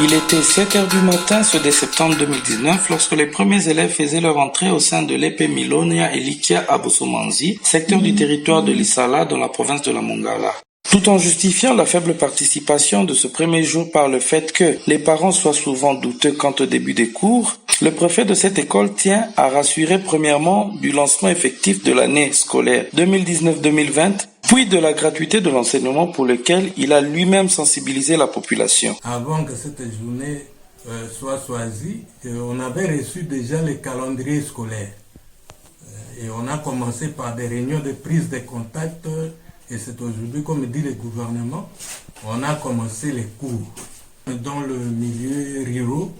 Il était 7 heures du matin ce 2 septembre 2019 lorsque les premiers élèves faisaient leur entrée au sein de l'EP Milonia Elikia à Bosomanzi, secteur du territoire de l'Issala dans la province de la Mongala. Tout en justifiant la faible participation de ce premier jour par le fait que les parents soient souvent douteux quant au début des cours, le préfet de cette école tient à rassurer premièrement du lancement effectif de l'année scolaire 2019-2020, puis de la gratuité de l'enseignement pour lequel il a lui-même sensibilisé la population. Avant que cette journée soit choisie, on avait reçu déjà le calendrier scolaire. Et on a commencé par des réunions de prise de contact. Et c'est aujourd'hui, comme dit le gouvernement, on a commencé les cours. Dans le milieu rural,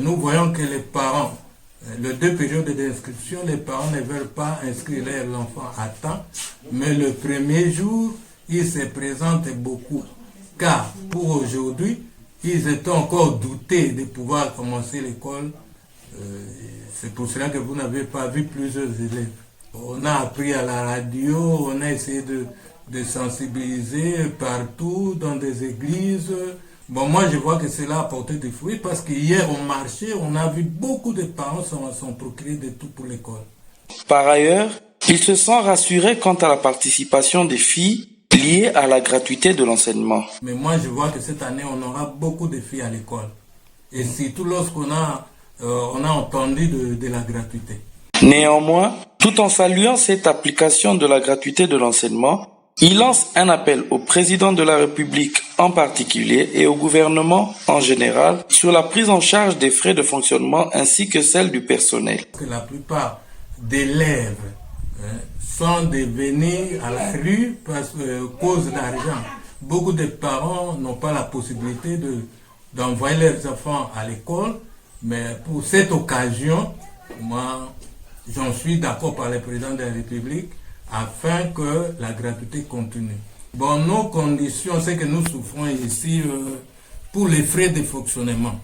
nous voyons que les parents, les 2 périodes d'inscription, les parents ne veulent pas inscrire leurs enfants à temps, mais le premier jour, ils se présentent beaucoup. Car pour aujourd'hui, ils étaient encore doutés de pouvoir commencer l'école. C'est pour cela que vous n'avez pas vu plusieurs élèves. On a appris à la radio, on a essayé de sensibiliser partout, dans des églises. Bon, moi, je vois que cela a porté des fruits parce qu'hier, au marché, on a vu beaucoup de parents sont procurés de tout pour l'école. Par ailleurs, il se sent rassuré quant à la participation des filles liée à la gratuité de l'enseignement. Mais moi, je vois que cette année, on aura beaucoup de filles à l'école. Et surtout lorsqu'on a entendu de la gratuité. Néanmoins, tout en saluant cette application de la gratuité de l'enseignement, il lance un appel au président de la République en particulier et au gouvernement en général sur la prise en charge des frais de fonctionnement ainsi que celle du personnel. La plupart d'élèves sont devenus à la rue parce que cause d'argent. Beaucoup de parents n'ont pas la possibilité d'envoyer leurs enfants à l'école, mais pour cette occasion, moi, j'en suis d'accord par le président de la République afin que la gratuité continue. Bon, nos conditions, c'est que nous souffrons ici pour les frais de fonctionnement.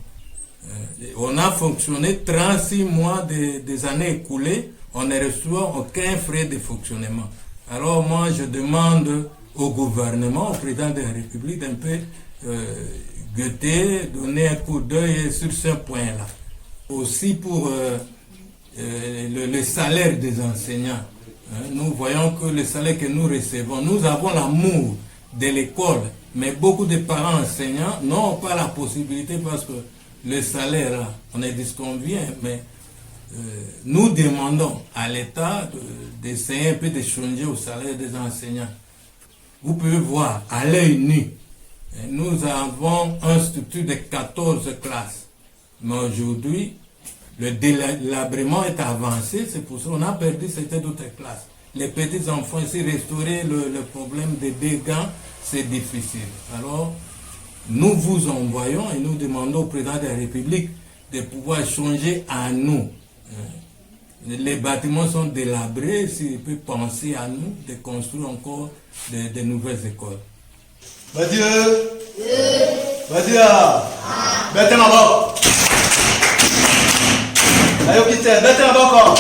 On a fonctionné 36 mois des années écoulées, on ne reçoit aucun frais de fonctionnement. Alors moi, je demande au gouvernement, au président de la République, d'un peu guetter, donner un coup d'œil sur ce point-là. Aussi pour le salaire des enseignants. Nous voyons que le salaire que nous recevons, nous avons l'amour de l'école, mais beaucoup de parents enseignants n'ont pas la possibilité parce que le salaire, là, on est disconvient, mais nous demandons à l'État d'essayer un peu de changer au salaire des enseignants. Vous pouvez voir à l'œil nu, nous avons une structure de 14 classes, mais aujourd'hui, le délabrement est avancé, c'est pour ça qu'on a perdu certaines autres classes. Les petits enfants ici, restaurer le problème des dégâts, c'est difficile. Alors, nous vous envoyons et nous demandons au président de la République de pouvoir changer à nous. Les bâtiments sont délabrés, s'il peut penser à nous de construire encore de nouvelles écoles. Badieu! Badia! Mettez ma boque! Allez, au quitter, mettez ma boque!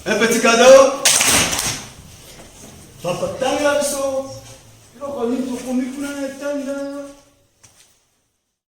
Un petit cadeau? Papa, t'as mis là-dessous? Il a connu tout comme il voulait,